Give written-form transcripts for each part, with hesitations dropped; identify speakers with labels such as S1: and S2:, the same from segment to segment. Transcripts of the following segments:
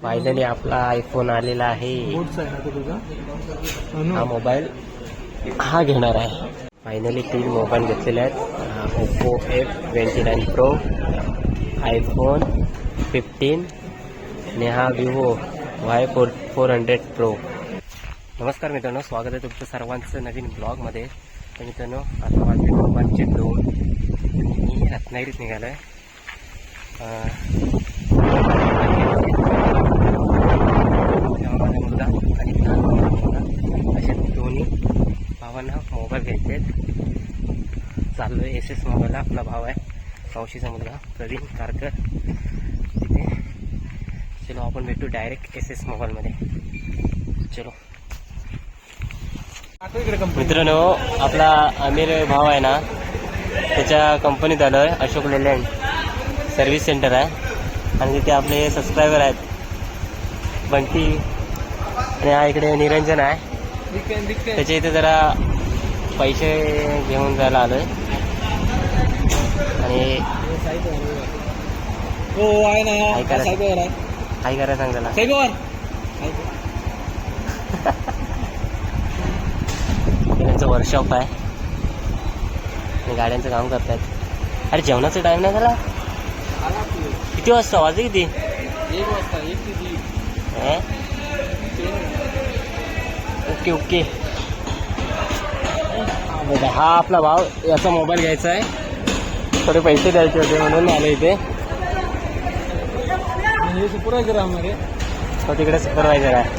S1: Finally आपला iPhone आलेला आहे. हा मोबाईल हा घेणार आहे. फायनली 3 मोबाईल घेतलेले आहेत. ओप्पो F29 Pro, आयफोन 15 आणि हा विवो Y400 Pro. नमस्कार मित्रांनो, स्वागत आहे तुमचं सर्वांचं नवीन ब्लॉगमध्ये. तर मित्रांनो, आता वाजले मोबाईलचे 2. मी रत्नागिरीत निघालो आहे. माझा मुलगा आणि असे दोन्ही भावांना मोबाईल घ्यायचे आहेत. चाललो आहे SS मोबाईलला. आपला भाव आहे, मावशीचा मुलगा प्रवीण कारकर. तिथे चलो आपण भेटू डायरेक्ट SS मोबाईलमध्ये. चलो मित्रांनो, आपला आमिर भाव आहे ना, त्याच्या कंपनीत आलो आहे. अशोक लेलँड सर्व्हिस सेंटर आहे आणि तिथे आपले सबस्क्रायबर आहेत बंटी आणि हा इकडे निरंजन आहे. त्याच्या इथे जरा पैसे घेऊन जायला आलोय आणि काय करायला सांग त्याला. त्यांचं वर्कशॉप आहे आणि गाड्यांचं काम करतायत. अरे जेवणाचा टाइम नाही झाला. किती वाजता? वाजले किती?
S2: 1 वाजता. 1 ते 3.
S1: Okay okay. हा आपला भाव, याचा मोबाईल घ्यायचा आहे. थोडे पैसे द्यायचे होते म्हणून आले इथे.
S2: सुपरवायझर आहे.
S1: तो तिकडे सुपरवायझर आहे.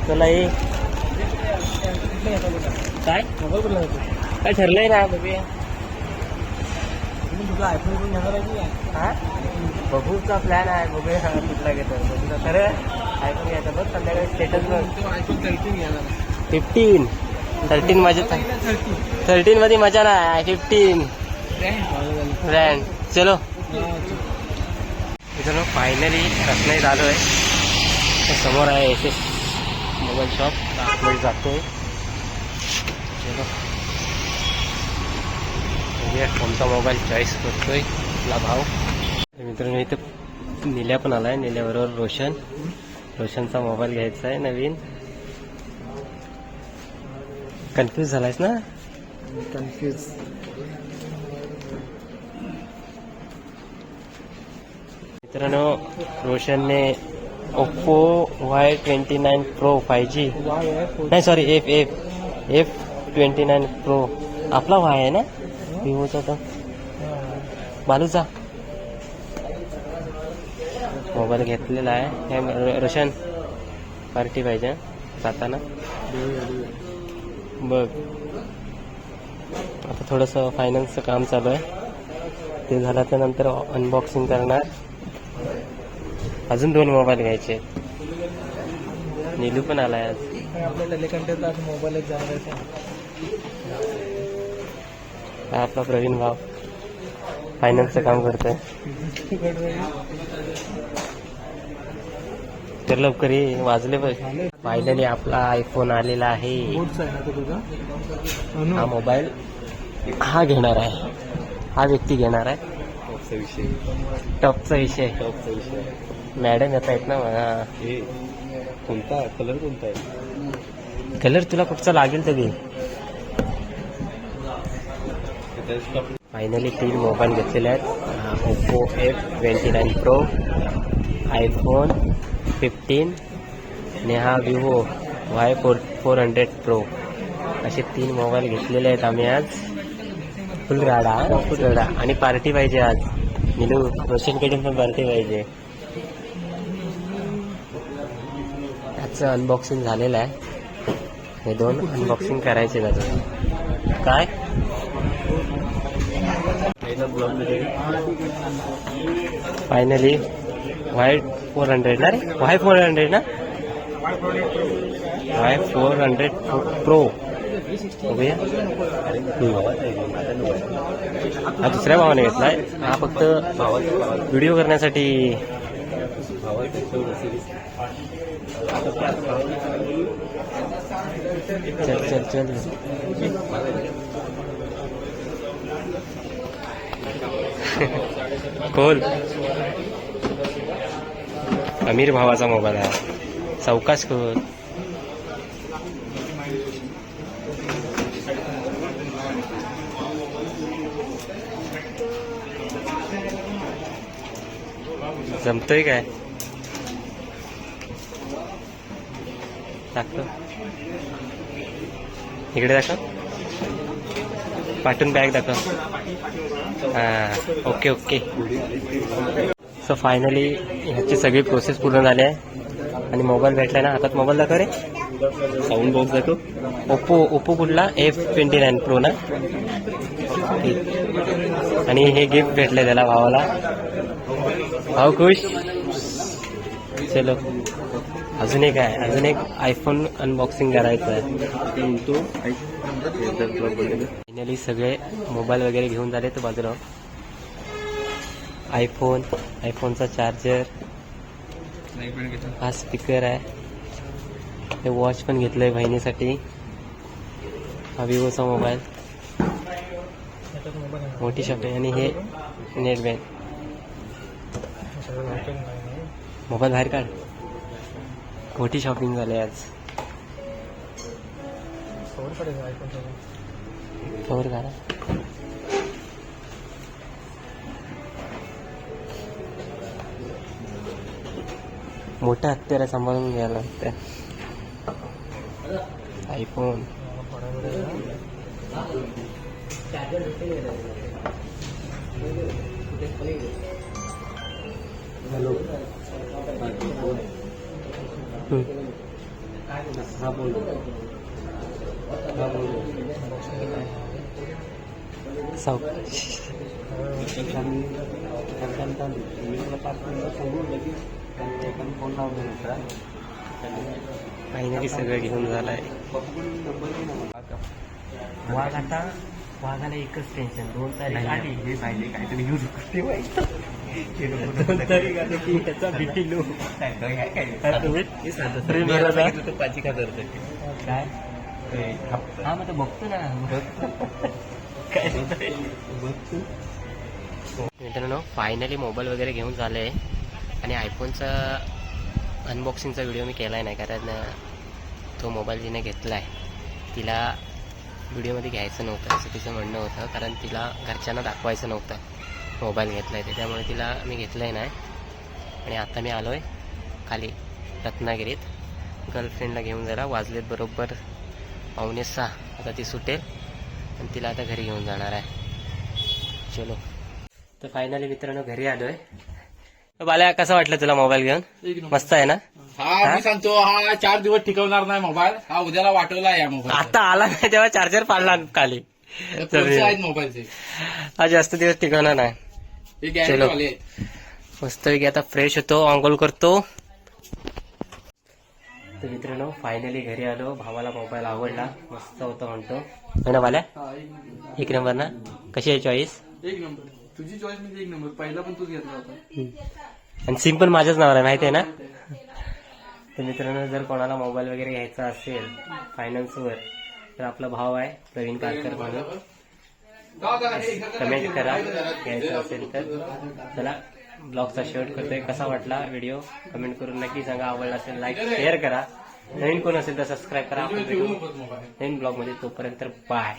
S1: तुला काय काय ठरलंय ना बघूया.
S2: तुझा आयफोन पण घेणार आहे.
S1: हा, बघूचा प्लॅन आहे. बघूया कुठला घेतो. बघूचा खरं आयफोन घ्यायचा. बघ संध्याकाळी स्टेटस बघ.
S2: आयफोन 13 घेणार.
S1: 13 माझ्या 13 मध्ये मजा नाही. 15 ब्रँड. चलो मित्रांनो, फायनली रत्नागिरीत आलो आहे. समोर आहे SS मोबाईल शॉप. आतमध्ये जातोय. चलो बघूया कोणता मोबाईल चॉईस करतोय आपला भाव. मित्रांनो, इथं निल्या पण आलाय. निल्याबरोबर रोशनचा मोबाईल घ्यायचा आहे नवीन. कन्फ्यूज झालायस ना?
S2: कन्फ्यूज.
S1: मित्रांनो, रोशनने ओप्पो Y29 Pro 5G नाही, सॉरी F29 Pro. आपला Y आहे ना विवोचा. तर बालूचा मोबाईल घेतलेला आहे. रोशन पार्टी पाहिजे जाताना. बघ, आता थोडंसं फायनान्सचं काम चालू आहे. ते झाल्याच्या नंतर अनबॉक्सिंग करणार. अजून 2 मोबाईल घ्यायचे. नीलू पण आलाय आज.
S2: आपल्या टेलिकंटेचा मोबाईल एक जाणार आहे.
S1: आपला प्रवीण भाव फायनान्सचं काम करतोय. तर लवकर ये, वाजले बघ. फायनली आपला आयफोन आलेला आहे. हा मोबाईल हा घेणार आहे. हा व्यक्ती घेणार आहे. टॉपचा विषय. मॅडम येत आहेत ना.
S2: कोणता कलर? कोणता आहे
S1: कलर? तुला कुठचा लागेल तरी. फायनली 3 मोबाईल घेतलेले आहेत. ओप्पो F29 Pro, आयफोन 15 आणि हा विवो Y400 Pro. असे 3 मोबाईल घेतलेले आहेत आम्ही आज. फुल गाडा. आणि पार्टी पाहिजे आज. नीलू, रोशनकडे पण पार्टी पाहिजे. त्याचं अनबॉक्सिंग झालेलं आहे. हे 2 अनबॉक्सिंग करायचे त्याचं. काय फायनली Y400 ना रे. Y400 ना. Y400 Pro बघूया. हा दुसऱ्या भावाने घेतलाय. हा फक्त व्हिडिओ करण्यासाठी. चल चल चल. खोल. अमीर भावाचा मोबाईल आहे. चौकास कर. जमतोय काय दाखव इकडे दाखव पाठवून बॅग दाखव. हा ओके. सो फायनली ह्याची सगळी प्रोसेस पूर्ण झाली आहे आणि मोबाईल भेटलाय ना. हातात मोबाईल दाखव रे. साऊंड बॉक्स दाखव. ओप्पो कुठला F29 Pro ना. आणि हे गिफ्ट भेटलंय त्याला भावाला. भाऊ खुश. चलो अजून एक आयफोन अनबॉक्सिंग करायचं आहे. फायनली सगळे मोबाईल वगैरे घेऊन झाले. तर बाजूला आयफोनचा चार्जर, हा स्पीकर आहे. हे वॉच पण घेतलंय बहिणीसाठी. हा विवोचा मोबाईल, मोठी शॉपिंग. आणि हे नेट बँक. मोबाईल बाहेर काढ. मोठी शॉपिंग झाली आज. कवर काढा. मोठ्या हत्यारा सांभाळून घ्यायला लागतं. IPhone hello. हा बोल. फायनली सगळं घेऊन झालंय. वाघाला एकच टेन्शन. 2 तारीख आली हे पाहिजे काहीतरी घेऊ ठेवायचं. 2 तारीख आली की त्याचा भीती लो काय हा मग बघतो ना. काय मित्रांनो फायनली मोबाईल वगैरे घेऊन झाले आणि आयफोनचा अनबॉक्सिंगचा व्हिडिओ मी केलाय नाही कारण तो मोबाईल जिने घेतलाय तिला व्हिडिओमध्ये घ्यायचं नव्हतं असं तिचं म्हणणं होतं. कारण तिला घरच्यांना दाखवायचं नव्हतं मोबाईल घेतलाय ते. त्यामुळे तिला मी घेतलंय नाही. आणि आता मी आलोय खाली रत्नागिरीत गर्लफ्रेंडला घेऊन. जरा वाजलेत बरोबर 5:45. आता ती सुटेल आणि तिला आता घरी घेऊन जाणार आहे. चलो. तर फायनली मित्रांनो घरी आलोय. बाल्या कसा वाटलं तुला मोबाईल घेऊन? मस्त आहे ना.
S2: हा मी सांगतो हा 4 दिवस टिकवणार नाही मोबाईल. हा उद्याला वाटवला या मोबाईल.
S1: आता आला नाही तेव्हा चार्जर पाडला खाली.
S2: आहेत मोबाईलचे.
S1: हा जास्त दिवस टिकवणार नाही.
S2: हे गॅरंटी वाले आहेत.
S1: मस्तपैकी आता फ्रेश होतो, आंघोळ करतो. तर मित्रांनो फायनली घरी आलो. भावाला मोबाईल आवडला, मस्त होता म्हणतो ना बाल्या. 1 नंबर ना. कशी आहे चॉईस?
S2: 1 नंबर. तुझी चॉईस म्हणजे 1 नंबर. पहिला पण तूच घेतला होता.
S1: आणि सिम पण माझ्याच नावावर आहे माहिती आहे ना. तर मित्रांनो जर कोणाला मोबाईल वगैरे घ्यायचा असेल फायनान्सवर तर आपला भाव आहे प्रवीण कारकर म्हणून. कमेंट करा घ्यायचं असेल तर. चला ब्लॉगचा शेवट करतोय. कसा वाटला व्हिडिओ कमेंट करून नक्की सांगा. आवडला असेल लाईक शेअर करा. नवीन कोण असेल तर सबस्क्राईब करा. आपण भेटू नवीन ब्लॉगमध्ये. तोपर्यंत बाय.